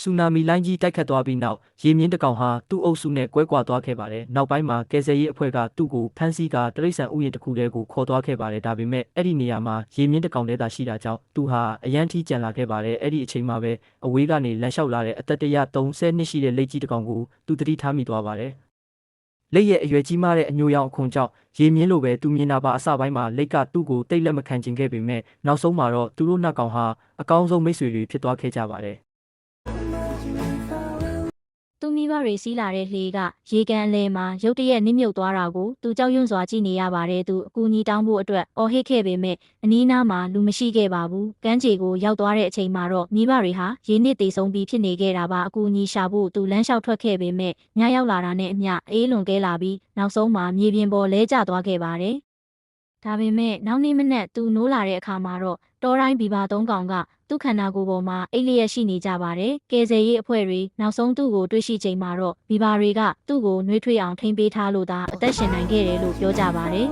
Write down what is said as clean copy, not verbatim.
ဆူနာမီလိုင်းကြီးတိုက်ခတ်သွားပြီးနောက်ရေမြင့်တကောင်ဟာသူ့အုပ်စုနဲ့ကွဲကွာသွားခဲ့ပါတယ်။နောက်ပိုင်းမှာကယ်ဆယ်ရေးအဖွဲ့ကသူ့ကိုဖမ်းဆီးကတရိတ်ဆန်ဥယျာဉ်တစ်ခုတည်းကိုခေါ်သွားခဲ့ပါတယ်။ဒါပေမဲ့အဲ့ဒီနေရာမှာရေမြင့်တကောင်တည်းသာရှိတာကြောင့်သူဟာအရန်ထိကြံလာခဲ့ပါတယ်။အဲ့ဒီအချိန်မှာပဲအဝေးကနေလမ်းလျှောက်လာတဲ့အသက်130နှစ်ရှိတဲ့လက်ကြီးတကောင်ကိုသူသတိထားမိသွားပါတယ်။လက်ရဲ့အရွယ်ကြီးမားတဲ့အညိုရောင်အခွန်ကြောင့်ရေမြင့်လိုပဲသူမြင်တာပါအစပိုင်းမှာလက်ကသူ့ကိုတိတ်လက်မခံချင်ခဲ့ပေမဲ့နောက်ဆုံးမှာတော့သူတို့နှစ်ကောင်ဟာအကောင်းဆုံးမိတ်ဆွေတွေဖြစ်သွားခဲ့ကြပါတယ်။ သူမိဘတွေစီးလာတဲ့လှေကရေကန်အလဲမှာရုတ်တရက်နစ်မြုပ်သွားတာကိုသူကြောက်ရွံ့စွာကြည့်နေရပါတယ်သူအကူအညီတောင်းဖို့အတွက်အော်ဟစ်ခဲ့ပေမဲ့အနီးနားမှာလူမရှိခဲ့ပါဘူးကမ်းခြေကိုရောက်သွားတဲ့အချိန်မှာတော့မိဘတွေဟာရေနစ်တေဆုံးပြီးဖြစ်နေခဲ့တာပါအကူအညီရှာဖို့သူလမ်းလျှောက်ထွက်ခဲ့ပေမဲ့ညရောက်လာတာနဲ့အမျှအေးလွန်ကဲလာပြီးနောက်ဆုံးမှာမြေပြင်ပေါ်လဲကျသွားခဲ့ပါတယ်ဒါပေမဲ့နောက်နေ့မနက်သူနိုးလာတဲ့အခါမှာတော့တောတိုင်းဘီဘာ3ကောင်ကသူ့ခန္ဓာကိုယ်ပေါ်မှာအိတ်လျက်ရှိနေကြပါတယ်။ကယ်ဆယ်ရေးအဖွဲ့တွေနောက်ဆုံးသူ့ကိုတွေ့ရှိချိန်မှာတော့ဘီဘာတွေကသူ့ကိုနှွေးထွေးအောင်ထိန်းပေးထားလို့သာအသက်ရှင်နိုင်ခဲ့တယ်လို့ပြောကြပါတယ်